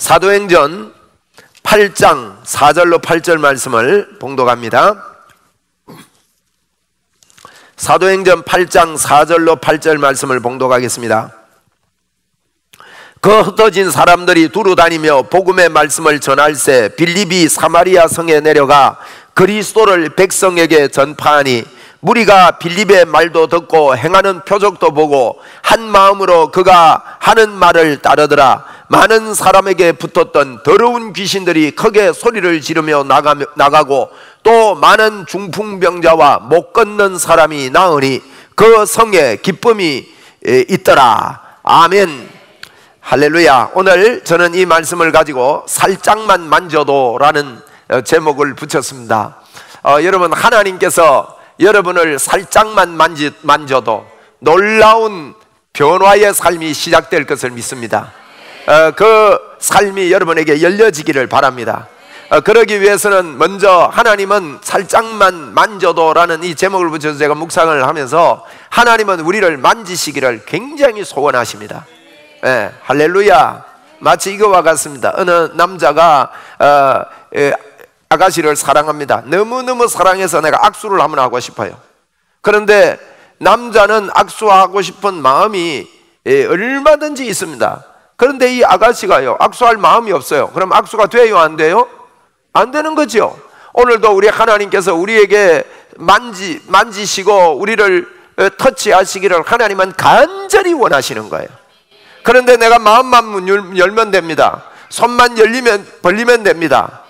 사도행전 8장 4절로 8절 말씀을 봉독합니다. 사도행전 8장 4절로 8절 말씀을 봉독하겠습니다. 그 흩어진 사람들이 두루 다니며 복음의 말씀을 전할새 빌립이 사마리아 성에 내려가 그리스도를 백성에게 전파하니 무리가 빌립의 말도 듣고 행하는 표적도 보고 한 마음으로 그가 하는 말을 따르더라. 많은 사람에게 붙었던 더러운 귀신들이 크게 소리를 지르며 나가고 또 많은 중풍병자와 못 걷는 사람이 나으니 그 성에 기쁨이 있더라. 아멘. 할렐루야. 오늘 저는 이 말씀을 가지고 살짝만 만져도 라는 제목을 붙였습니다. 여러분, 하나님께서 여러분을 살짝만 만져도 놀라운 변화의 삶이 시작될 것을 믿습니다. 그 삶이 여러분에게 열려지기를 바랍니다. 그러기 위해서는 먼저 하나님은 살짝만 만져도 라는 이 제목을 붙여서 제가 묵상을 하면서 하나님은 우리를 만지시기를 굉장히 소원하십니다. 할렐루야. 마치 이거와 같습니다. 어느 남자가 아가씨를 사랑합니다. 너무너무 사랑해서 내가 악수를 한번 하고 싶어요. 그런데 남자는 악수하고 싶은 마음이 얼마든지 있습니다. 그런데 이 아가씨가요, 악수할 마음이 없어요. 그럼 악수가 돼요, 안 돼요? 안 되는 거죠. 오늘도 우리 하나님께서 우리에게 만지시고 우리를 터치하시기를 하나님은 간절히 원하시는 거예요. 그런데 내가 마음만 열면 됩니다. 손만 벌리면 됩니다.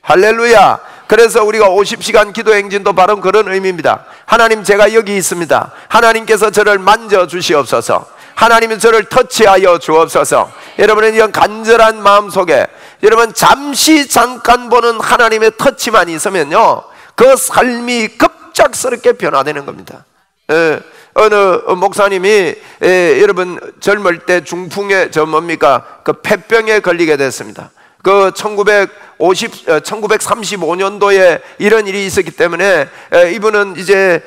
할렐루야. 그래서 우리가 50시간 기도 행진도 바로 그런 의미입니다. 하나님, 제가 여기 있습니다. 하나님께서 저를 만져 주시옵소서. 하나님은 저를 터치하여 주옵소서. 여러분은 이런 간절한 마음 속에 여러분 잠깐 보는 하나님의 터치만 있으면요, 그 삶이 급작스럽게 변화되는 겁니다. 어느 목사님이 여러분 젊을 때 중풍에 그 폐병에 걸리게 됐습니다. 그 1935년도에 이런 일이 있었기 때문에 이분은 이제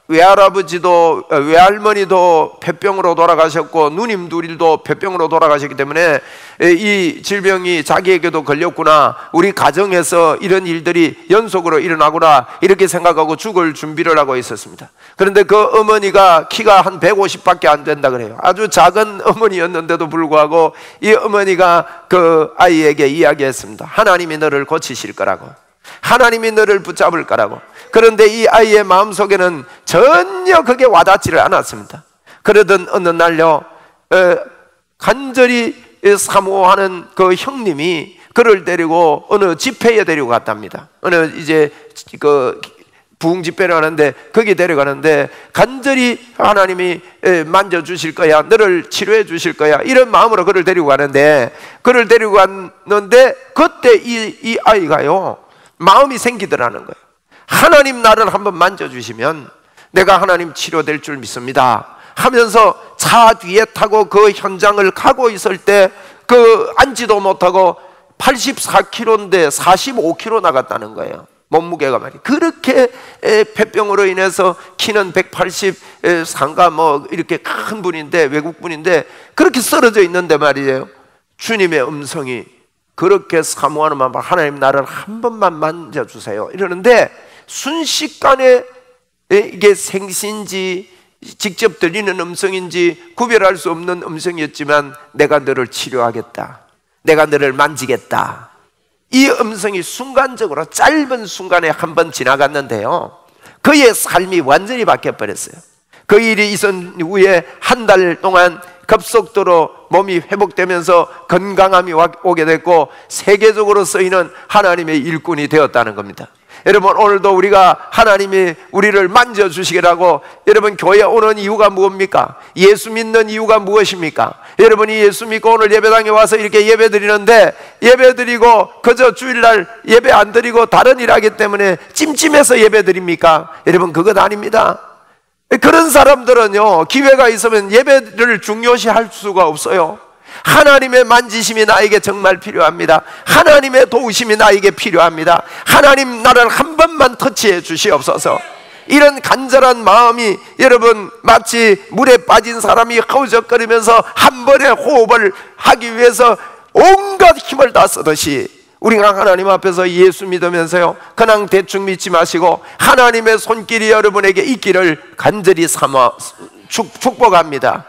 외할아버지도 외할머니도 폐병으로 돌아가셨고 누님 둘도 폐병으로 돌아가셨기 때문에 이 질병이 자기에게도 걸렸구나, 우리 가정에서 이런 일들이 연속으로 일어나구나, 이렇게 생각하고 죽을 준비를 하고 있었습니다. 그런데 그 어머니가 키가 한 150밖에 안 된다 그래요. 아주 작은 어머니였는데도 불구하고 이 어머니가 그 아이에게 이야기했습니다. 하나님이 너를 고치실 거라고, 하나님이 너를 붙잡을 거라고. 그런데 이 아이의 마음속에는 전혀 그게 와닿지를 않았습니다. 그러던 어느 날요, 간절히 사모하는 그 형님이 그를 데리고 어느 집회에 데리고 갔답니다. 어느 이제 그 부흥 집회를 하는데 거기 데려가는데 간절히 하나님이 만져주실 거야, 너를 치료해 주실 거야, 이런 마음으로 그를 데리고 가는데 그때 이 아이가요, 마음이 생기더라는 거예요. 하나님 나를 한번 만져주시면 내가 하나님 치료될 줄 믿습니다 하면서 차 뒤에 타고 그 현장을 가고 있을 때 그 앉지도 못하고 84kg인데 45kg 나갔다는 거예요. 몸무게가 말이에요. 그렇게 폐병으로 인해서 키는 183가 뭐 이렇게 큰 분인데, 외국 분인데 그렇게 쓰러져 있는데 말이에요, 주님의 음성이 그렇게 사모하는 마음, 하나님 나를 한 번만 만져주세요 이러는데 순식간에 이게 생신지 직접 들리는 음성인지 구별할 수 없는 음성이었지만 내가 너를 치료하겠다, 내가 너를 만지겠다, 이 음성이 순간적으로 짧은 순간에 한 번 지나갔는데요, 그의 삶이 완전히 바뀌어버렸어요. 그 일이 있은 후에 한 달 동안 급속도로 몸이 회복되면서 건강함이 오게 됐고 세계적으로 쓰이는 하나님의 일꾼이 되었다는 겁니다. 여러분, 오늘도 우리가 하나님이 우리를 만져주시기라고 여러분 교회에 오는 이유가 무엇입니까? 예수 믿는 이유가 무엇입니까? 여러분이 예수 믿고 오늘 예배당에 와서 이렇게 예배 드리는데 예배 드리고 그저 주일날 예배 안 드리고 다른 일 하기 때문에 찜찜해서 예배 드립니까? 여러분, 그것 아닙니다. 그런 사람들은요, 기회가 있으면 예배를 중요시 할 수가 없어요. 하나님의 만지심이 나에게 정말 필요합니다. 하나님의 도우심이 나에게 필요합니다. 하나님 나를 한 번만 터치해 주시옵소서. 이런 간절한 마음이 여러분 마치 물에 빠진 사람이 허우적거리면서 한 번에 호흡을 하기 위해서 온갖 힘을 다 쓰듯이 우리가 하나님 앞에서 예수 믿으면서요, 그냥 대충 믿지 마시고 하나님의 손길이 여러분에게 있기를 간절히 삼아 축복합니다.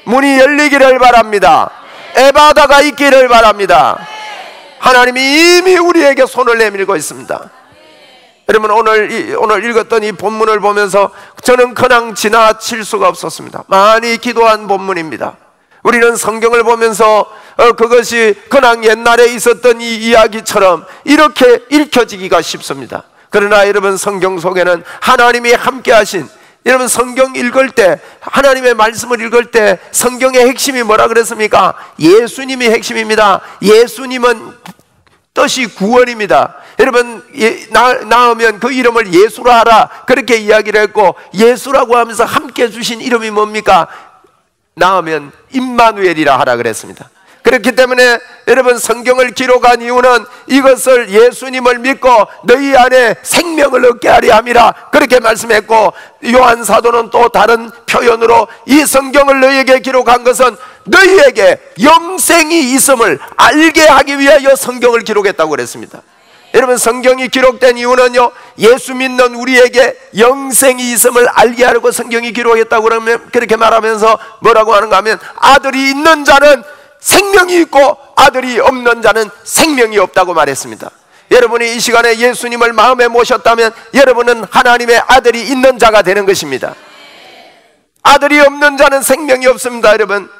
문이 열리기를 바랍니다. 에바다가 있기를 바랍니다. 하나님이 이미 우리에게 손을 내밀고 있습니다. 여러분, 오늘 읽었던 이 본문을 보면서 저는 그냥 지나칠 수가 없었습니다. 많이 기도한 본문입니다. 우리는 성경을 보면서 그것이 그냥 옛날에 있었던 이 이야기처럼 이렇게 읽혀지기가 쉽습니다. 그러나 여러분, 성경 속에는 하나님이 함께 하신, 여러분 성경 읽을 때, 하나님의 말씀을 읽을 때 성경의 핵심이 뭐라 그랬습니까? 예수님이 핵심입니다. 예수님은 뜻이 구원입니다. 여러분, 낳으면 그 이름을 예수라 하라, 그렇게 이야기를 했고, 예수라고 하면서 함께 주신 이름이 뭡니까? 낳으면 임마누엘이라 하라 그랬습니다. 그렇기 때문에 여러분, 성경을 기록한 이유는 이것을 예수님을 믿고 너희 안에 생명을 얻게 하려 함이라 그렇게 말씀했고, 요한 사도는 또 다른 표현으로 이 성경을 너희에게 기록한 것은 너희에게 영생이 있음을 알게 하기 위하여 성경을 기록했다고 그랬습니다. 여러분, 성경이 기록된 이유는요, 예수 믿는 우리에게 영생이 있음을 알게 하려고 성경이 기록했다고 그러면, 그렇게 말하면서 뭐라고 하는가 하면, 아들이 있는 자는 생명이 있고 아들이 없는 자는 생명이 없다고 말했습니다. 여러분이 이 시간에 예수님을 마음에 모셨다면 여러분은 하나님의 아들이 있는 자가 되는 것입니다. 아들이 없는 자는 생명이 없습니다. 여러분,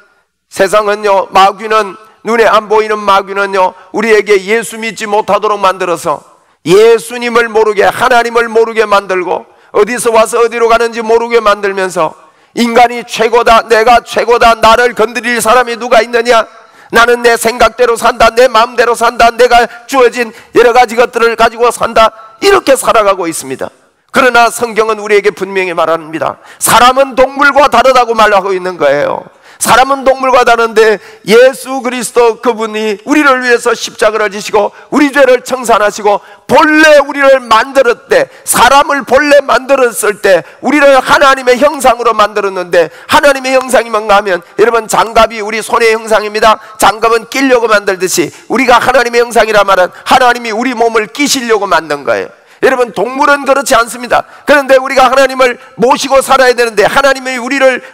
세상은요, 마귀는, 눈에 안 보이는 마귀는요, 우리에게 예수 믿지 못하도록 만들어서 예수님을 모르게, 하나님을 모르게 만들고 어디서 와서 어디로 가는지 모르게 만들면서 인간이 최고다, 내가 최고다, 나를 건드릴 사람이 누가 있느냐, 나는 내 생각대로 산다, 내 마음대로 산다, 내가 주어진 여러 가지 것들을 가지고 산다, 이렇게 살아가고 있습니다. 그러나 성경은 우리에게 분명히 말합니다. 사람은 동물과 다르다고 말하고 있는 거예요. 사람은 동물과 다른데 예수 그리스도 그분이 우리를 위해서 십자가를 지시고 우리 죄를 청산하시고 본래 우리를 만들었을 때, 사람을 본래 만들었을 때 우리를 하나님의 형상으로 만들었는데, 하나님의 형상이 뭔가 하면, 여러분, 장갑이 우리 손의 형상입니다. 장갑은 끼려고 만들듯이 우리가 하나님의 형상이라 말은 하나님이 우리 몸을 끼시려고 만든 거예요. 여러분, 동물은 그렇지 않습니다. 그런데 우리가 하나님을 모시고 살아야 되는데, 하나님이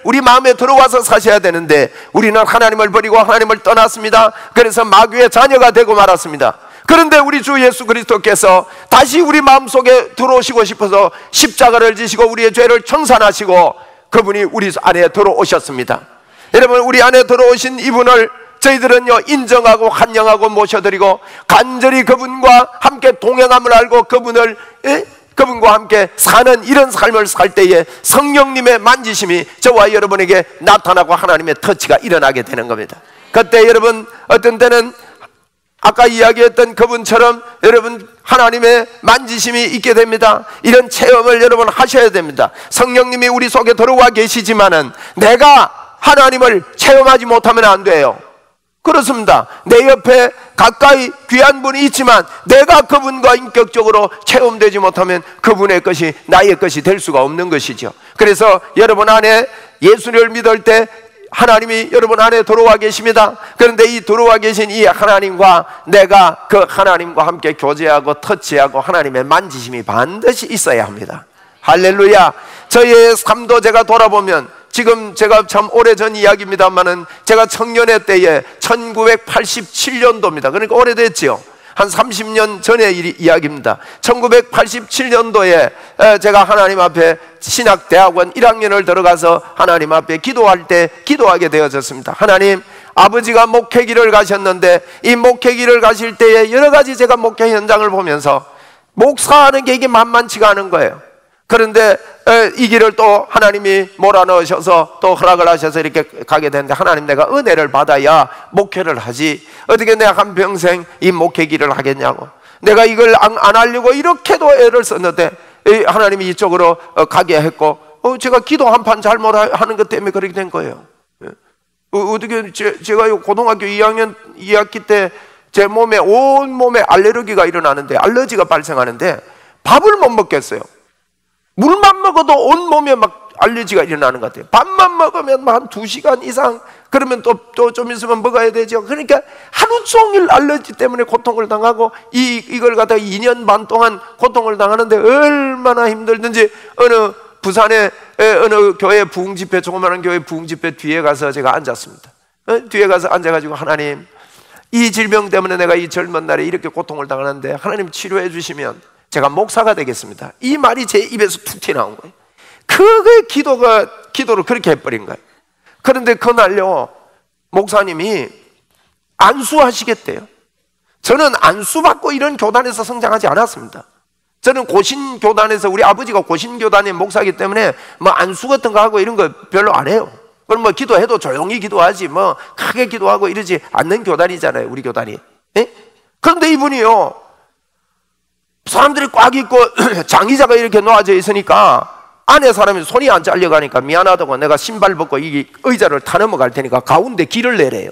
우리 마음에 들어와서 사셔야 되는데, 우리는 하나님을 버리고 하나님을 떠났습니다. 그래서 마귀의 자녀가 되고 말았습니다. 그런데 우리 주 예수 그리스도께서 다시 우리 마음속에 들어오시고 싶어서 십자가를 지시고 우리의 죄를 청산하시고 그분이 우리 안에 들어오셨습니다. 여러분, 우리 안에 들어오신 이분을 저희들은요, 인정하고 환영하고 모셔드리고 간절히 그분과 함께 동행함을 알고 그분과 함께 사는 이런 삶을 살 때에 성령님의 만지심이 저와 여러분에게 나타나고 하나님의 터치가 일어나게 되는 겁니다. 그때 여러분, 어떤 때는 아까 이야기했던 그분처럼 여러분 하나님의 만지심이 있게 됩니다. 이런 체험을 여러분 하셔야 됩니다. 성령님이 우리 속에 들어와 계시지만은 내가 하나님을 체험하지 못하면 안 돼요. 그렇습니다. 내 옆에 가까이 귀한 분이 있지만 내가 그분과 인격적으로 체험되지 못하면 그분의 것이 나의 것이 될 수가 없는 것이죠. 그래서 여러분 안에 예수를 믿을 때 하나님이 여러분 안에 들어와 계십니다. 그런데 이 들어와 계신 이 하나님과 내가 그 하나님과 함께 교제하고 터치하고 하나님의 만지심이 반드시 있어야 합니다. 할렐루야. 저의 삶도 제가 돌아보면, 지금 제가 참 오래전 이야기입니다만은 제가 청년회 때에 1987년도입니다. 그러니까 오래됐죠. 한 30년 전의 이야기입니다. 1987년도에 제가 하나님 앞에 신학대학원 1학년을 들어가서 하나님 앞에 기도하게 되어졌습니다. 하나님, 아버지가 목회길을 가셨는데 이 목회길을 가실 때에 여러 가지 제가 목회 현장을 보면서 목사하는 게 이게 만만치가 않은 거예요. 그런데 이 길을 또 하나님이 몰아넣으셔서 또 허락을 하셔서 이렇게 가게 되는데, 하나님, 내가 은혜를 받아야 목회를 하지 어떻게 내가 한평생 이 목회 길을 하겠냐고, 내가 이걸 안 하려고 이렇게도 애를 썼는데 하나님이 이쪽으로 가게 했고, 제가 기도 한 판 잘못하는 것 때문에 그렇게 된 거예요. 어떻게 제가 고등학교 2학년 2학기 때 제 몸에 온몸에 알레르기가 일어나는데, 알러지가 발생하는데 밥을 못 먹겠어요. 물만 먹어도 온몸에 막 알레르기가 일어나는 것 같아요. 밥만 먹으면 한 2시간 이상 그러면 또 좀 있으면 먹어야 되죠. 그러니까 하루 종일 알러지 때문에 고통을 당하고 이걸 갖다가 2년 반 동안 고통을 당하는데 얼마나 힘들든지 어느 부산의 어느 교회 부흥집회, 조그마한 교회 부흥집회 뒤에 가서 제가 앉았습니다. 뒤에 가서 앉아가지고 하나님, 이 질병 때문에 내가 이 젊은 날에 이렇게 고통을 당하는데 하나님 치료해 주시면 제가 목사가 되겠습니다. 이 말이 제 입에서 툭 튀어나온 거예요. 그게 기도를 그렇게 해버린 거예요. 그런데 그날요, 목사님이 안수하시겠대요. 저는 안수받고 이런 교단에서 성장하지 않았습니다. 저는 고신교단에서, 우리 아버지가 고신교단의 목사이기 때문에 뭐 안수 같은 거 하고 이런 거 별로 안 해요. 그럼 뭐 기도해도 조용히 기도하지 뭐 크게 기도하고 이러지 않는 교단이잖아요, 우리 교단이. 예? 그런데 이분이요, 사람들이 꽉 있고 장의자가 이렇게 놓아져 있으니까 안에 사람이 손이 안 잘려가니까 미안하다고 내가 신발 벗고 이 의자를 타넘어 갈 테니까 가운데 길을 내래요.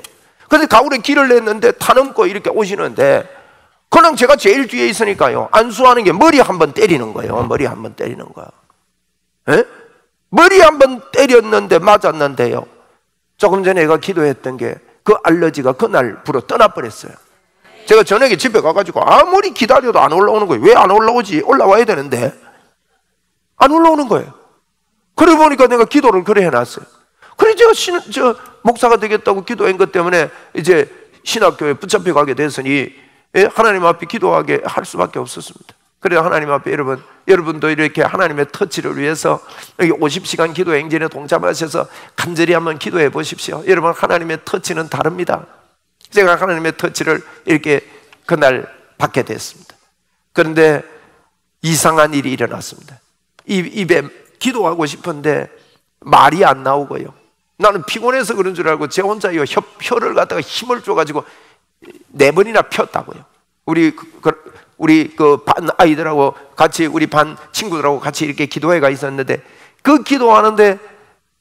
근데 가운데 길을 냈는데 타넘고 이렇게 오시는데 그냥 제가 제일 뒤에 있으니까요, 안수하는 게 머리 한번 때리는 거예요. 머리 한번 때리는 거야. 에? 머리 한번 때렸는데 맞았는데요, 조금 전에 내가 기도했던 게 그 알러지가 그날 불어 떠나버렸어요. 제가 저녁에 집에 가가지고 아무리 기다려도 안 올라오는 거예요. 왜 안 올라오지? 올라와야 되는데 안 올라오는 거예요. 그래 보니까 내가 기도를 그래 해놨어요. 그래 제가 목사가 되겠다고 기도한 것 때문에 이제 신학교에 붙잡혀 가게 됐으니 하나님 앞에 기도하게 할 수밖에 없었습니다. 그래서 하나님 앞에 여러분도 이렇게 하나님의 터치를 위해서 여기 50시간 기도 행진에 동참하셔서 간절히 한번 기도해 보십시오. 여러분, 하나님의 터치는 다릅니다. 제가 하나님의 터치를 이렇게 그날 받게 됐습니다. 그런데 이상한 일이 일어났습니다. 입에 기도하고 싶은데 말이 안 나오고요, 나는 피곤해서 그런 줄 알고 제 혼자 혀를 갖다가 힘을 줘가지고 4번이나 폈다고요. 우리 그 반 아이들하고 같이, 우리 반 친구들하고 같이 이렇게 기도회가 있었는데 그 기도하는데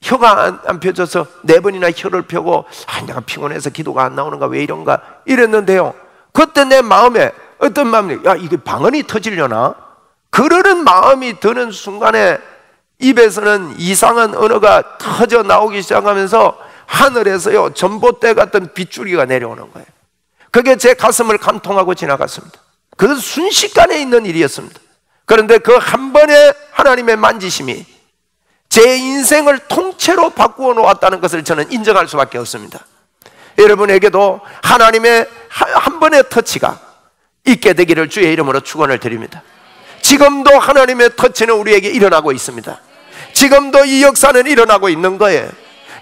혀가 안 펴져서 4번이나 혀를 펴고 내가 피곤해서 기도가 안 나오는가, 왜 이런가 이랬는데요, 그때 내 마음에 어떤 마음이, 이게 방언이 터지려나? 그러는 마음이 드는 순간에 입에서는 이상한 언어가 터져 나오기 시작하면서 하늘에서요, 전봇대 같은 빗줄기가 내려오는 거예요. 그게 제 가슴을 간통하고 지나갔습니다. 그것은 순식간에 있는 일이었습니다. 그런데 그 한 번의 하나님의 만지심이 제 인생을 통째로 바꾸어 놓았다는 것을 저는 인정할 수밖에 없습니다. 여러분에게도 하나님의 한 번의 터치가 있게 되기를 주의 이름으로 축원을 드립니다. 지금도 하나님의 터치는 우리에게 일어나고 있습니다. 지금도 이 역사는 일어나고 있는 거예요.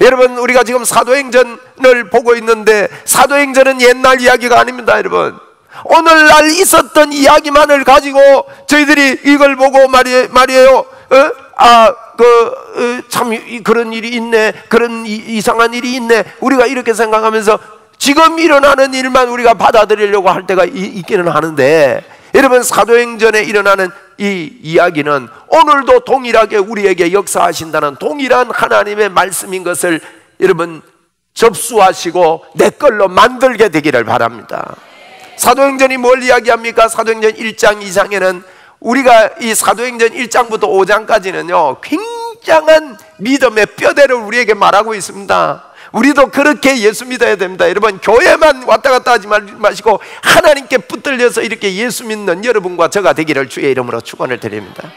여러분, 우리가 지금 사도행전을 보고 있는데 사도행전은 옛날 이야기가 아닙니다. 여러분, 오늘날 있었던 이야기만을 가지고 저희들이 이걸 보고 말이에요, 참 그런 일이 있네, 그런 이상한 일이 있네, 우리가 이렇게 생각하면서 지금 일어나는 일만 우리가 받아들이려고 할 때가 있기는 하는데, 여러분, 사도행전에 일어나는 이 이야기는 오늘도 동일하게 우리에게 역사하신다는 동일한 하나님의 말씀인 것을 여러분 접수하시고 내 걸로 만들게 되기를 바랍니다. 사도행전이 뭘 이야기합니까? 사도행전 1장 2장에는 우리가 이 사도행전 1장부터 5장까지는요, 굉장한 믿음의 뼈대를 우리에게 말하고 있습니다. 우리도 그렇게 예수 믿어야 됩니다. 여러분, 교회만 왔다 갔다 하지 마시고 하나님께 붙들려서 이렇게 예수 믿는 여러분과 저가 되기를 주의 이름으로 축원을 드립니다.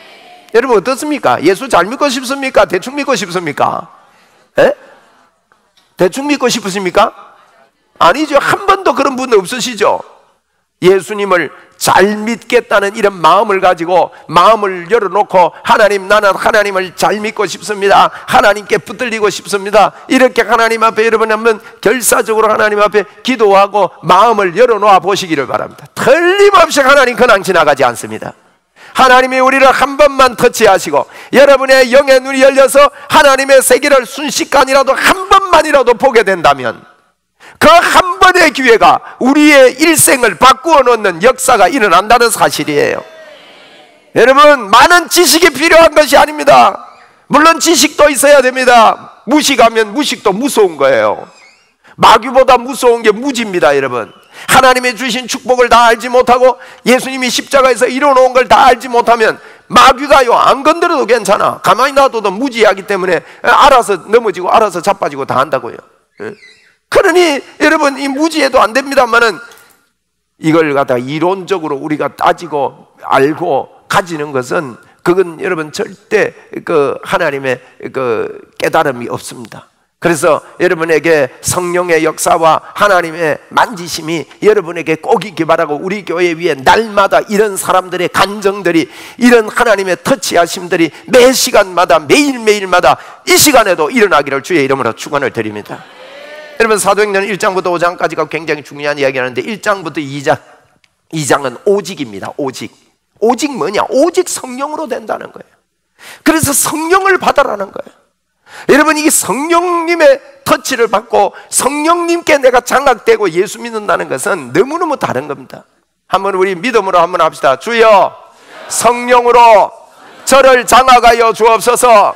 여러분, 어떻습니까? 예수 잘 믿고 싶습니까? 대충 믿고 싶습니까? 에? 대충 믿고 싶으십니까? 아니죠. 한 번도 그런 분 없으시죠? 예수님을 잘 믿겠다는 이런 마음을 가지고 마음을 열어놓고, 하나님, 나는 하나님을 잘 믿고 싶습니다, 하나님께 붙들리고 싶습니다, 이렇게 하나님 앞에 여러분 한번 결사적으로 하나님 앞에 기도하고 마음을 열어놓아 보시기를 바랍니다. 틀림없이 하나님 그냥 지나가지 않습니다. 하나님이 우리를 한 번만 터치하시고 여러분의 영의 눈이 열려서 하나님의 세계를 순식간이라도 한 번만이라도 보게 된다면 그 한 번의 기회가 우리의 일생을 바꾸어 놓는 역사가 일어난다는 사실이에요. 여러분, 많은 지식이 필요한 것이 아닙니다. 물론 지식도 있어야 됩니다. 무식하면 무식도 무서운 거예요. 마귀보다 무서운 게 무지입니다. 여러분, 하나님의 주신 축복을 다 알지 못하고 예수님이 십자가에서 이뤄놓은 걸 다 알지 못하면 마귀가요, 안 건드려도 괜찮아, 가만히 놔둬도 무지하기 때문에 알아서 넘어지고 알아서 자빠지고 다 한다고요. 그러니 여러분 이 무지해도 안 됩니다만은 이걸 갖다 이론적으로 우리가 따지고 알고 가지는 것은 그건 여러분 절대 그 하나님의 그 깨달음이 없습니다. 그래서 여러분에게 성령의 역사와 하나님의 만지심이 여러분에게 꼭 있기 바라고, 우리 교회 위에 날마다 이런 사람들의 간정들이, 이런 하나님의 터치하심들이 매 시간마다 매일매일마다 이 시간에도 일어나기를 주의 이름으로 축원을 드립니다. 여러분 사도행전 1장부터 5장까지가 굉장히 중요한 이야기하는데 1장부터 2장은 오직입니다. 오직 뭐냐? 오직 성령으로 된다는 거예요. 그래서 성령을 받아라는 거예요. 여러분 이 성령님의 터치를 받고 성령님께 내가 장악되고 예수 믿는다는 것은 너무너무 다른 겁니다. 한번 우리 믿음으로 한번 합시다. 주여 성령으로 저를 장악하여 주옵소서.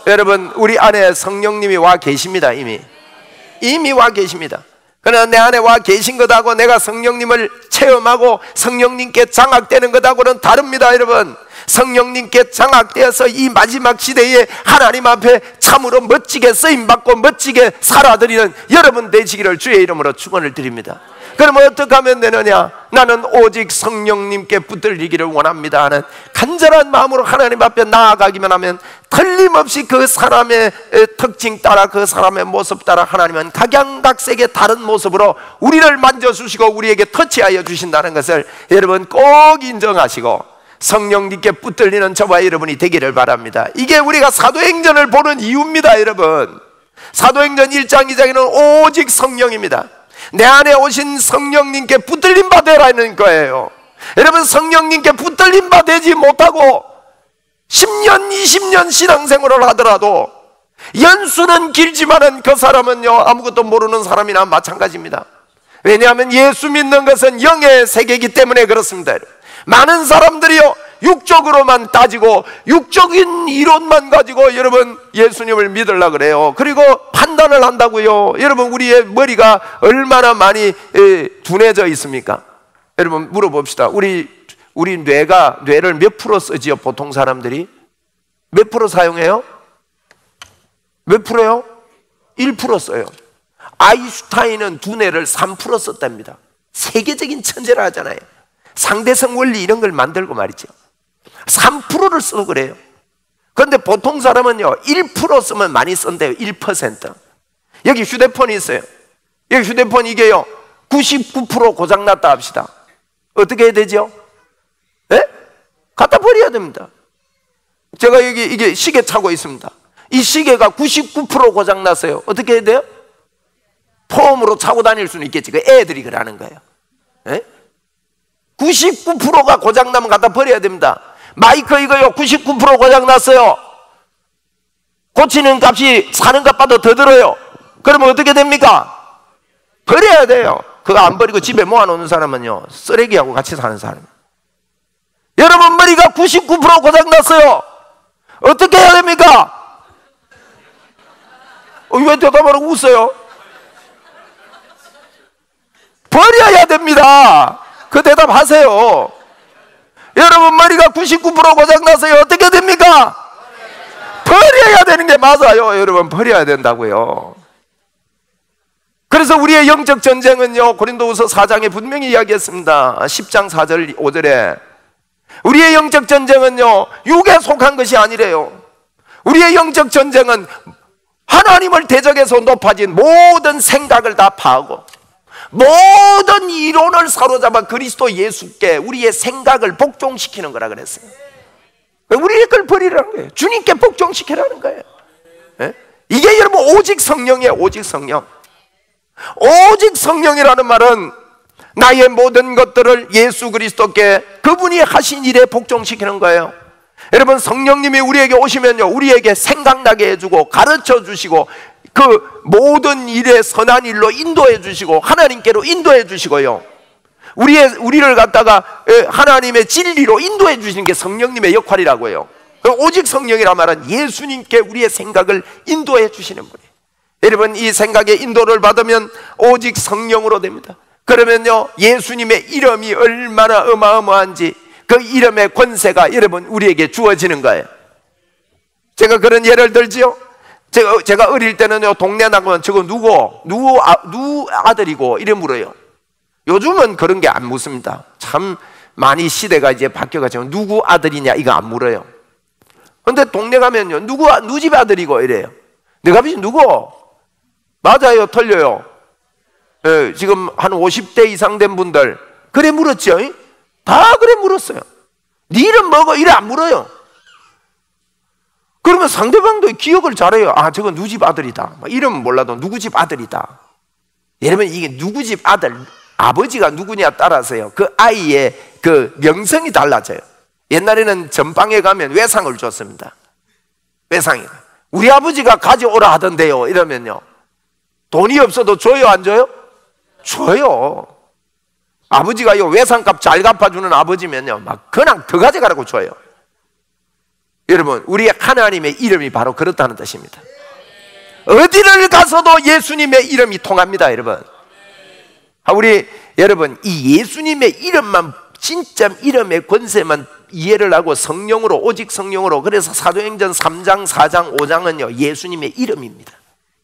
여러분 우리 안에 성령님이 와 계십니다. 이미 와 계십니다. 그러나 내 안에 와 계신 것하고 내가 성령님을 체험하고 성령님께 장악되는 것하고는 다릅니다. 여러분 성령님께 장악되어서 이 마지막 시대에 하나님 앞에 참으로 멋지게 쓰임받고 멋지게 살아드리는 여러분 되시기를 주의 이름으로 축원을 드립니다. 그러면 어떻게 하면 되느냐? 나는 오직 성령님께 붙들리기를 원합니다 하는 간절한 마음으로 하나님 앞에 나아가기만 하면 틀림없이 그 사람의 특징 따라, 그 사람의 모습 따라 하나님은 각양각색의 다른 모습으로 우리를 만져주시고 우리에게 터치하여 주신다는 것을 여러분 꼭 인정하시고 성령님께 붙들리는 저와 여러분이 되기를 바랍니다. 이게 우리가 사도행전을 보는 이유입니다. 여러분 사도행전 1장 2장에는 오직 성령입니다. 내 안에 오신 성령님께 붙들림 받으라는 거예요. 여러분 성령님께 붙들림 받지 못하고 10년 20년 신앙생활을 하더라도 연수는 길지만은 그 사람은요 아무것도 모르는 사람이나 마찬가지입니다. 왜냐하면 예수 믿는 것은 영의 세계이기 때문에 그렇습니다. 많은 사람들이요 육적으로만 따지고 육적인 이론만 가지고 여러분 예수님을 믿으려고 그래요. 그리고 판단을 한다고요. 여러분 우리의 머리가 얼마나 많이 둔해져 있습니까? 여러분 물어봅시다. 우리 뇌를 몇 프로 쓰지요? 보통 사람들이 몇 프로 사용해요? 몇 프로요? 1% 써요. 아인슈타인은 두뇌를 3% 썼답니다. 세계적인 천재라 하잖아요. 상대성 원리 이런 걸 만들고 말이죠. 3%를 쓰고 그래요. 그런데 보통 사람은요 1% 쓰면 많이 쓴대요. 1%. 여기 휴대폰이 있어요. 여기 휴대폰 이게요 99% 고장났다 합시다. 어떻게 해야 되죠? 네? 갖다 버려야 됩니다. 제가 여기 이게 시계 차고 있습니다. 이 시계가 99% 고장났어요. 어떻게 해야 돼요? 폼으로 차고 다닐 수는 있겠지. 그 애들이 그러는 거예요. 네? 99%가 고장나면 갖다 버려야 됩니다. 마이크 이거요 99% 고장났어요. 고치는 값이 사는 값보다 더 들어요. 그러면 어떻게 됩니까? 버려야 돼요. 그거 안 버리고 집에 모아놓는 사람은요 쓰레기하고 같이 사는 사람이에요. 여러분 머리가 99% 고장났어요. 어떻게 해야 됩니까? 왜 대답하라고 웃어요? 버려야 됩니다. 그 대답하세요. 여러분 머리가 99% 고장났어요. 어떻게 됩니까? 버려야 되는 게 맞아요. 여러분 버려야 된다고요. 그래서 우리의 영적 전쟁은요 고린도후서 4장에 분명히 이야기했습니다. 10장 4절 5절에 우리의 영적 전쟁은요 육에 속한 것이 아니래요. 우리의 영적 전쟁은 하나님을 대적해서 높아진 모든 생각을 다 파하고 모든 이론을 사로잡아 그리스도 예수께 우리의 생각을 복종시키는 거라 그랬어요. 우리의 걸 버리라는 거예요. 주님께 복종시키라는 거예요. 네? 이게 여러분 오직 성령이에요. 오직 성령. 오직 성령이라는 말은 나의 모든 것들을 예수 그리스도께 그분이 하신 일에 복종시키는 거예요. 여러분 성령님이 우리에게 오시면요 우리에게 생각나게 해주고 가르쳐 주시고 그 모든 일에 선한 일로 인도해 주시고 하나님께로 인도해 주시고요 우리를 갖다가 하나님의 진리로 인도해 주시는 게 성령님의 역할이라고요. 오직 성령이라 말은 예수님께 우리의 생각을 인도해 주시는 분이에요. 여러분 이 생각의 인도를 받으면 오직 성령으로 됩니다. 그러면요 예수님의 이름이 얼마나 어마어마한지 그 이름의 권세가 여러분 우리에게 주어지는 거예요. 제가 그런 예를 들지요. 제가 어릴 때는요, 동네 나가면 저거 누구 아들이고 이래 물어요. 요즘은 그런 게 안 묻습니다. 참 많이 시대가 이제 바뀌어가지고 누구 아들이냐 이거 안 물어요. 근데 동네 가면요, 누구 집 아들이고 이래요. 내가 아버지 누구? 맞아요, 틀려요. 예, 지금 한 50대 이상 된 분들 그래 물었죠? 다 그래 물었어요. 네 이름 뭐고 이래 안 물어요. 그러면 상대방도 기억을 잘해요. 아, 저건 누구 집 아들이다. 이름은 몰라도 누구 집 아들이다. 여러분, 이게 누구 집 아들, 아버지가 누구냐 따라서요, 그 아이의 그 명성이 달라져요. 옛날에는 전방에 가면 외상을 줬습니다. 외상이. 우리 아버지가 가져오라 하던데요 이러면요, 돈이 없어도 줘요 안 줘요? 줘요. 아버지가 이 외상값 잘 갚아주는 아버지면요, 막 그냥 더 가져가라고 줘요. 여러분, 우리 하나님의 이름이 바로 그렇다는 뜻입니다. 어디를 가서도 예수님의 이름이 통합니다, 여러분. 여러분, 이 예수님의 이름만, 진짜 이름의 권세만 이해를 하고 성령으로, 오직 성령으로, 그래서 사도행전 3장, 4장, 5장은요 예수님의 이름입니다.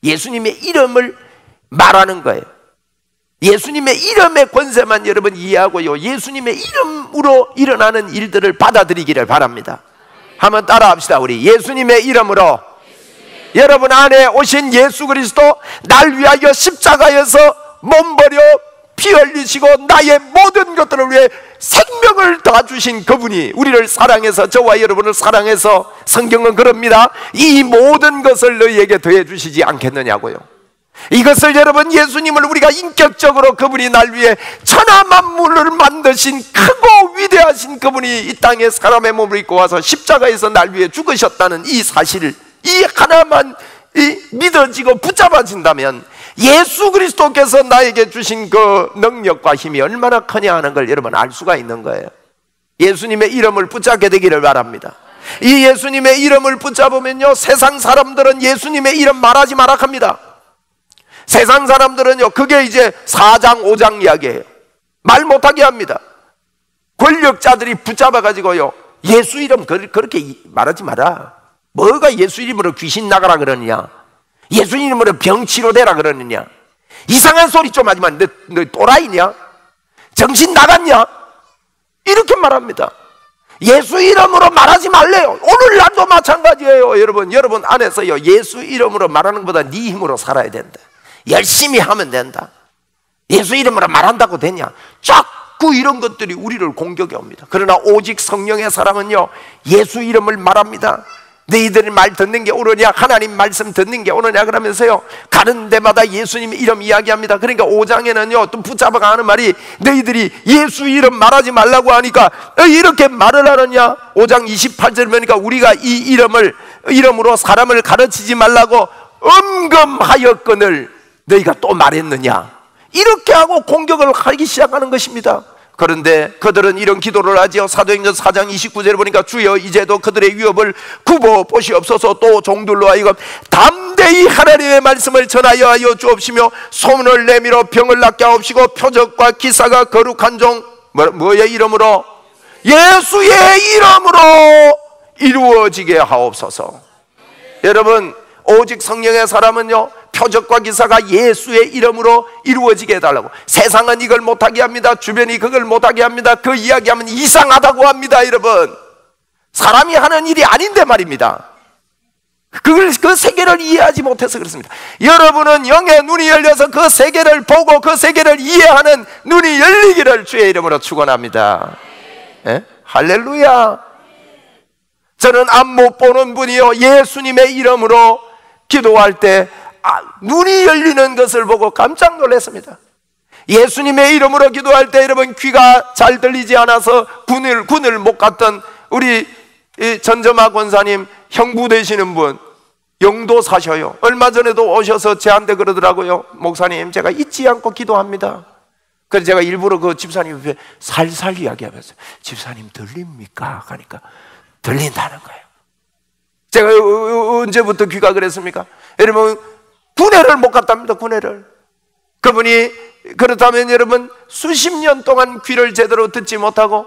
예수님의 이름을 말하는 거예요. 예수님의 이름의 권세만 여러분 이해하고요, 예수님의 이름으로 일어나는 일들을 받아들이기를 바랍니다. 한번 따라 합시다. 우리 예수님의 이름으로, 여러분 안에 오신 예수 그리스도, 날 위하여 십자가에서 몸버려 피 흘리시고 나의 모든 것들을 위해 생명을 다 주신 그분이 우리를 사랑해서, 저와 여러분을 사랑해서, 성경은 그럽니다. 이 모든 것을 너희에게 더해 주시지 않겠느냐고요. 이것을 여러분, 예수님을 우리가 인격적으로, 그분이 날 위해 천하 만물을 만드신 크고 위대하신 그분이 이 땅에 사람의 몸을 입고 와서 십자가에서 날 위해 죽으셨다는 이 사실, 이 하나만 믿어지고 붙잡아진다면 예수 그리스도께서 나에게 주신 그 능력과 힘이 얼마나 크냐 하는 걸 여러분 알 수가 있는 거예요. 예수님의 이름을 붙잡게 되기를 바랍니다. 이 예수님의 이름을 붙잡으면요, 세상 사람들은 예수님의 이름 말하지 마라 합니다. 세상 사람들은요, 그게 이제 4장 5장 이야기예요. 말 못하게 합니다. 권력자들이 붙잡아가지고요, 예수 이름 그렇게 말하지 마라. 뭐가 예수 이름으로 귀신 나가라 그러느냐, 예수 이름으로 병 치료되라 그러느냐, 이상한 소리 좀 하지 마. 너 또라이냐? 정신 나갔냐? 이렇게 말합니다. 예수 이름으로 말하지 말래요. 오늘날도 마찬가지예요. 여러분 안에서요, 예수 이름으로 말하는 것보다 네 힘으로 살아야 된다. 열심히 하면 된다. 예수 이름으로 말한다고 되냐? 자꾸 이런 것들이 우리를 공격해 옵니다. 그러나 오직 성령의 사람은요, 예수 이름을 말합니다. 너희들이 말 듣는 게 옳으냐, 하나님 말씀 듣는 게 옳으냐 그러면서요, 가는 데마다 예수님 이름 이야기합니다. 그러니까 5장에는요 또 붙잡아가 하는 말이, 너희들이 예수 이름 말하지 말라고 하니까 이렇게 말을 하느냐. 5장 28절 보니까 우리가 이 이름으로 사람을 가르치지 말라고 엄금하였거늘 너희가 또 말했느냐, 이렇게 하고 공격을 하기 시작하는 것입니다. 그런데 그들은 이런 기도를 하지요. 사도행전 4장 29절에 보니까, 주여 이제도 그들의 위협을 굽어 보시옵소서. 또 종들로 하여금 담대히 하나님의 말씀을 전하여 하여 주옵시며 소문을 내밀어 병을 낫게 하옵시고 표적과 기사가 거룩한 종 뭐의 이름으로, 예수의 이름으로 이루어지게 하옵소서. 여러분, 오직 성령의 사람은요, 표적과 기사가 예수의 이름으로 이루어지게 해달라고. 세상은 이걸 못하게 합니다. 주변이 그걸 못하게 합니다. 그 이야기하면 이상하다고 합니다. 여러분, 사람이 하는 일이 아닌데 말입니다. 그 세계를 이해하지 못해서 그렇습니다. 여러분은 영의 눈이 열려서 그 세계를 보고 그 세계를 이해하는 눈이 열리기를 주의 이름으로 축원합니다. 예? 할렐루야. 저는 앞 못 보는 분이요, 예수님의 이름으로 기도할 때 눈이 열리는 것을 보고 깜짝 놀랐습니다. 예수님의 이름으로 기도할 때 여러분, 귀가 잘 들리지 않아서 군을 못 갔던 우리 전점아 권사님 형부 되시는 분, 영도 사셔요. 얼마 전에도 오셔서 저한테 그러더라고요. 목사님, 제가 잊지 않고 기도합니다. 그래서 제가 일부러 그 집사님 옆에 살살 이야기하면서, 집사님 들립니까? 하니까 들린다는 거예요. 제가 언제부터 귀가 그랬습니까? 여러분, 군회를 못 갔답니다. 군회를. 그분이 그렇다면 여러분, 수십 년 동안 귀를 제대로 듣지 못하고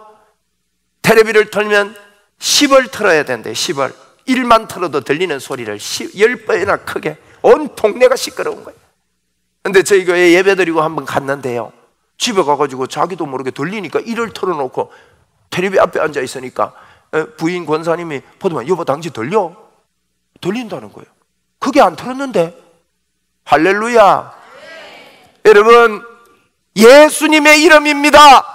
텔레비를 틀면 10을 틀어야 된대요. 10을. 일만 틀어도 들리는 소리를 10배나 크게, 온 동네가 시끄러운 거예요. 근데 저희 교회 예배드리고 한번 갔는데요, 집에 가가지고 자기도 모르게 들리니까 이를 틀어놓고 텔레비 앞에 앉아 있으니까 부인 권사님이 보더만, 여보 당신 들려? 들린다는 거예요. 그게 안 틀었는데. 할렐루야. 여러분, 예수님의 이름입니다.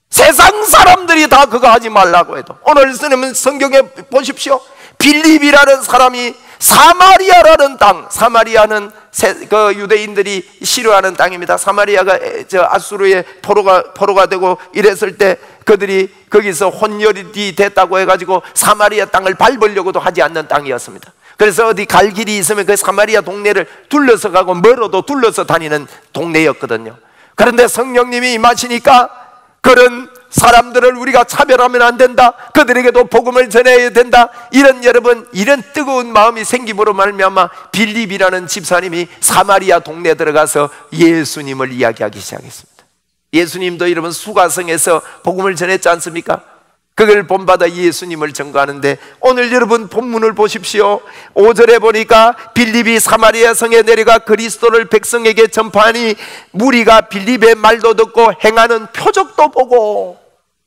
세상 사람들이 다 그거 하지 말라고 해도, 오늘 쓰는 성경에 보십시오. 빌립이라는 사람이 사마리아라는 땅, 사마리아는 그 유대인들이 싫어하는 땅입니다. 사마리아가 저 아수르의 포로가 되고 이랬을 때 그들이 거기서 혼혈이 됐다고 해가지고 사마리아 땅을 밟으려고도 하지 않는 땅이었습니다. 그래서 어디 갈 길이 있으면 그 사마리아 동네를 둘러서 가고 멀어도 둘러서 다니는 동네였거든요. 그런데 성령님이 임하시니까 그런 사람들을 우리가 차별하면 안 된다, 그들에게도 복음을 전해야 된다, 여러분 이런 뜨거운 마음이 생김으로 말미암아 빌립이라는 집사님이 사마리아 동네에 들어가서 예수님을 이야기하기 시작했습니다. 예수님도 여러분 수가성에서 복음을 전했지 않습니까? 그걸 본받아 예수님을 전가하는데, 오늘 여러분 본문을 보십시오. 5절에 보니까 빌립이 사마리아 성에 내려가 그리스도를 백성에게 전파하니 무리가 빌립의 말도 듣고 행하는 표적도 보고,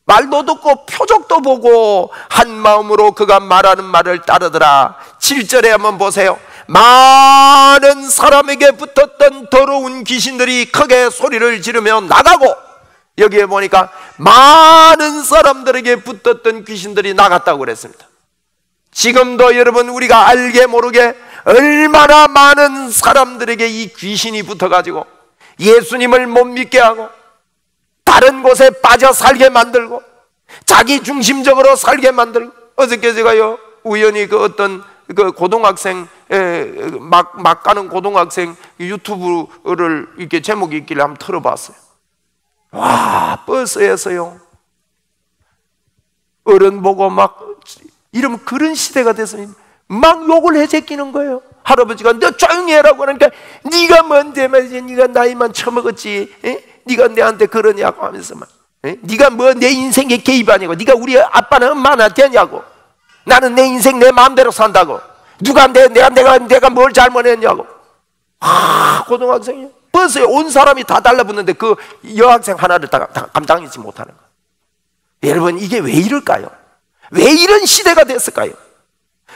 말도 듣고 표적도 보고 한 마음으로 그가 말하는 말을 따르더라. 7절에 한번 보세요. 많은 사람에게 붙었던 더러운 귀신들이 크게 소리를 지르며 나가고, 여기에 보니까 많은 사람들에게 붙었던 귀신들이 나갔다고 그랬습니다. 지금도 여러분 우리가 알게 모르게 얼마나 많은 사람들에게 이 귀신이 붙어가지고 예수님을 못 믿게 하고 다른 곳에 빠져 살게 만들고 자기 중심적으로 살게 만들고. 어저께 제가요 우연히 그 어떤 그 고등학생 막 가는 고등학생 유튜브를 이렇게 제목이 있길래 한번 틀어봤어요. 와, 버스에서요 어른 보고 막 이러면 그런 시대가 돼서 막 욕을 해제끼는 거예요. 할아버지가 너 조용히 해라고 하니까 네가 뭔데 말이지, 네가 나이만 처먹었지, 네가 내한테 그러냐고 하면서 막, 네가 뭐 내 인생에 개입하냐고, 네가 우리 아빠는 엄마나 되냐고, 나는 내 인생 내 마음대로 산다고, 누가 내가 뭘 잘못했냐고. 고등학생이요. 버스에 온 사람이 다 달라붙는데 그 여학생 하나를 다 감당하지 못하는 거예요. 여러분 이게 왜 이럴까요? 왜 이런 시대가 됐을까요?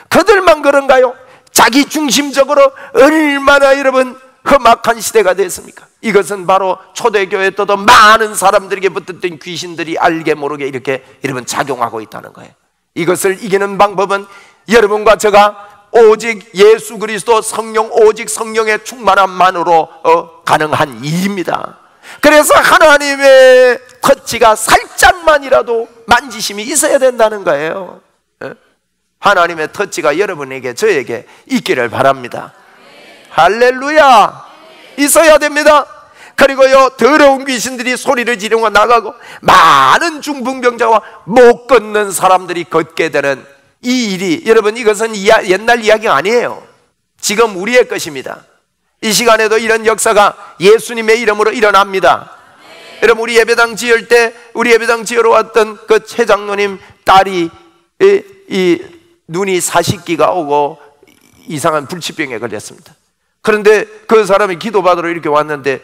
그들만 그런가요? 자기 중심적으로 얼마나 여러분 험악한 시대가 됐습니까? 이것은 바로 초대교회 때도 많은 사람들에게 붙었던 귀신들이 알게 모르게 이렇게 여러분 작용하고 있다는 거예요. 이것을 이기는 방법은 여러분과 제가 오직 예수 그리스도 성령, 오직 성령의 충만함만으로 가능한 일입니다. 그래서 하나님의 터치가 살짝만이라도 만지심이 있어야 된다는 거예요. 하나님의 터치가 여러분에게 저에게 있기를 바랍니다. 할렐루야. 있어야 됩니다. 그리고요 더러운 귀신들이 소리를 지르고 나가고 많은 중풍병자와 못 걷는 사람들이 걷게 되는 이 일이, 여러분 이것은 옛날 이야기가 아니에요. 지금 우리의 것입니다. 이 시간에도 이런 역사가 예수님의 이름으로 일어납니다. 여러분 우리 예배당 지을 때, 우리 예배당 지으러 왔던 그 최장로님 딸이 이 눈이 사십기가 오고 이상한 불치병에 걸렸습니다. 그런데 그 사람이 기도받으러 이렇게 왔는데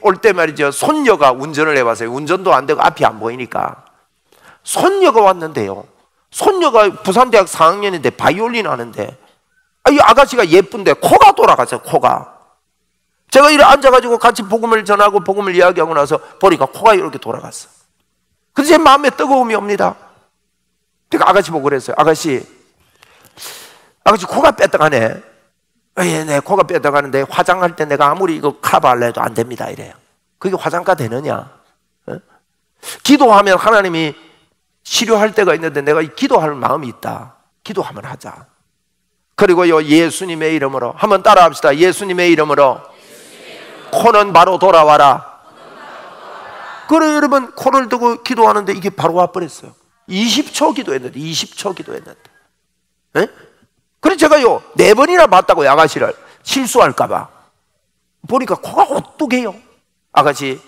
올 때 말이죠, 손녀가 운전을 해봤어요. 운전도 안 되고 앞이 안 보이니까 손녀가 왔는데요, 손녀가 부산대학 4학년인데 바이올린 하는데 이 아가씨가 예쁜데 코가 돌아갔어요. 코가. 제가 이렇게 앉아가지고 같이 복음을 전하고 복음을 이야기하고 나서 보니까 코가 이렇게 돌아갔어. 그래서 제 마음에 뜨거움이 옵니다. 그러니까 아가씨 보고 그랬어요. 아가씨 코가 뺐다가네. 예, 네, 코가 뺐다가는데 화장할 때 내가 아무리 이거 커버하려 해도 안 됩니다 이래요. 그게 화장가 되느냐? 기도하면 하나님이 치료할 때가 있는데 내가 기도할 마음이 있다. 기도하면 하자. 그리고요 예수님의 이름으로 한번 따라 합시다. 예수님의 이름으로 코는 바로 돌아와라. 그래 여러분, 코를 두고 기도하는데 이게 바로 와버렸어요. 20초 기도했는데 20초 기도했는데. 에? 그래서 제가요 4번이나 봤다고요. 아가씨를 실수할까봐. 보니까 코가 오뚝해요. 아가씨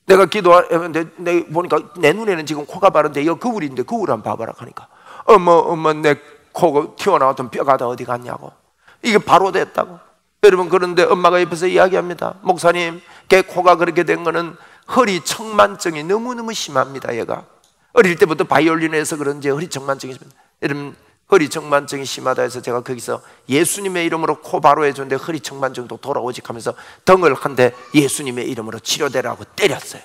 내가 기도하는데 보니까 내 눈에는 지금 코가 바른데 이거 거울인데 거울 한번 봐봐라 하니까 어머 내 코 튀어나왔던 뼈가 다 어디 갔냐고. 이게 바로 됐다고. 여러분, 그런데 엄마가 옆에서 이야기합니다. 목사님, 걔 코가 그렇게 된 거는 허리청만증이 너무너무 심합니다. 얘가 어릴 때부터 바이올린에서 그런지 허리청만증이 심합니다. 여러분, 허리청만증이 심하다 해서 제가 거기서 예수님의 이름으로 코 바로 해줬는데 허리청만증도 돌아오지 하면서 덩을 한 대 예수님의 이름으로 치료되라고 때렸어요.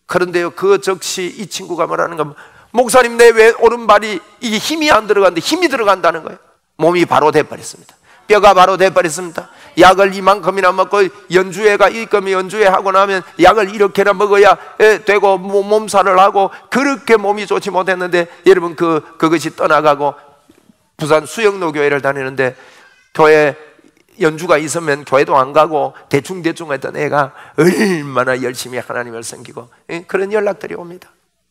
그런데요, 그 즉시 이 친구가 뭐라는가, 목사님, 내 왜 오른발이 이게 힘이 안 들어가는데 힘이 들어간다는 거예요. 몸이 바로 돼버렸습니다. 뼈가 바로 돼버렸습니다. 약을 이만큼이나 먹고 연주회가 이 거면 연주회 하고 나면 약을 이렇게나 먹어야 되고 몸살을 하고 그렇게 몸이 좋지 못했는데, 여러분, 그것이 떠나가고 부산 수영로교회를 다니는데 교회 연주가 있으면 교회도 안 가고 대충 했던 애가 얼마나 열심히 하나님을 섬기고 그런 연락들이 옵니다.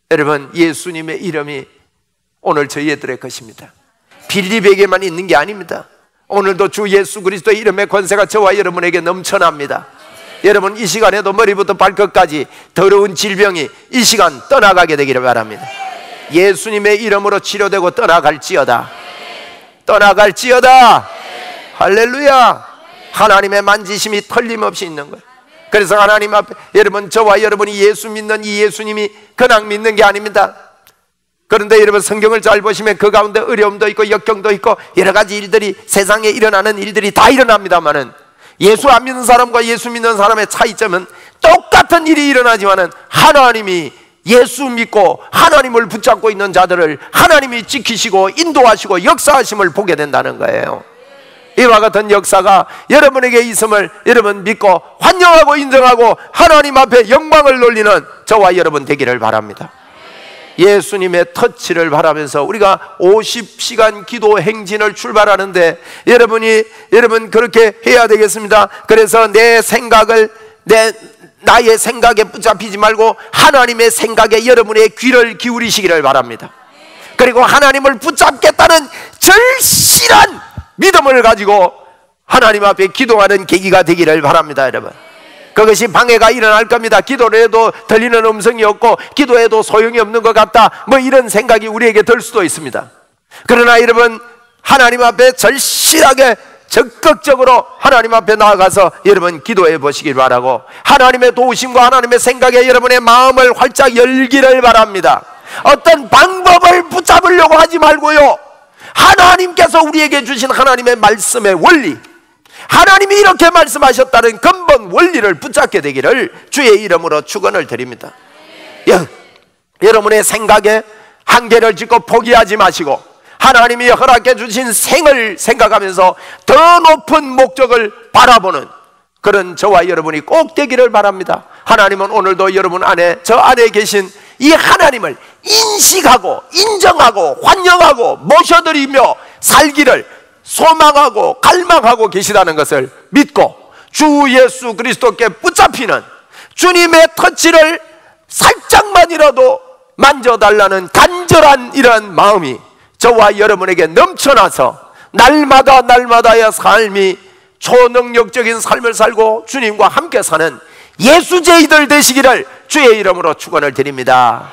여러분, 예수님의 이름이 오늘 저희들의 것입니다. 빌립에게만 있는 게 아닙니다. 오늘도 주 예수 그리스도의 이름의 권세가 저와 여러분에게 넘쳐납니다. 여러분, 이 시간에도 머리부터 발끝까지 더러운 질병이 이 시간 떠나가게 되기를 바랍니다. 예수님의 이름으로 치료되고 떠나갈지어다. 떠나갈지어다. 할렐루야. 하나님의 만지심이 틀림없이 있는 거예요. 그래서 하나님 앞에, 여러분, 저와 여러분이 예수 믿는 이 예수님이 그냥 믿는 게 아닙니다. 그런데 여러분, 성경을 잘 보시면 그 가운데 어려움도 있고 역경도 있고 여러 가지 일들이, 세상에 일어나는 일들이 다 일어납니다만은, 예수 안 믿는 사람과 예수 믿는 사람의 차이점은 똑같은 일이 일어나지만은 하나님이 예수 믿고 하나님을 붙잡고 있는 자들을 하나님이 지키시고 인도하시고 역사하심을 보게 된다는 거예요. 이와 같은 역사가 여러분에게 있음을 여러분 믿고 환영하고 인정하고 하나님 앞에 영광을 돌리는 저와 여러분 되기를 바랍니다. 예수님의 터치를 바라면서 우리가 50시간 기도 행진을 출발하는데, 여러분 그렇게 해야 되겠습니다. 그래서 내 생각을 나의 생각에 붙잡히지 말고 하나님의 생각에 여러분의 귀를 기울이시기를 바랍니다. 그리고 하나님을 붙잡겠다는 절실한 믿음을 가지고 하나님 앞에 기도하는 계기가 되기를 바랍니다. 여러분, 그것이 방해가 일어날 겁니다. 기도를 해도 들리는 음성이 없고 기도해도 소용이 없는 것 같다, 뭐 이런 생각이 우리에게 들 수도 있습니다. 그러나 여러분, 하나님 앞에 절실하게 적극적으로 하나님 앞에 나아가서 여러분 기도해 보시길 바라고, 하나님의 도우심과 하나님의 생각에 여러분의 마음을 활짝 열기를 바랍니다. 어떤 방법을 붙잡으려고 하지 말고요, 하나님께서 우리에게 주신 하나님의 말씀의 원리, 하나님이 이렇게 말씀하셨다는 근본 원리를 붙잡게 되기를 주의 이름으로 축원을 드립니다. 여러분의 생각에 한계를 짓고 포기하지 마시고 하나님이 허락해 주신 생을 생각하면서 더 높은 목적을 바라보는 그런 저와 여러분이 꼭 되기를 바랍니다. 하나님은 오늘도 여러분 안에, 저 안에 계신 이 하나님을 인식하고 인정하고 환영하고 모셔드리며 살기를 소망하고 갈망하고 계시다는 것을 믿고 주 예수 그리스도께 붙잡히는 주님의 터치를 살짝만이라도 만져달라는 간절한 이러한 마음이 저와 여러분에게 넘쳐나서 날마다의 삶이 초능력적인 삶을 살고 주님과 함께 사는 예수제이들 되시기를 주의 이름으로 축원을 드립니다.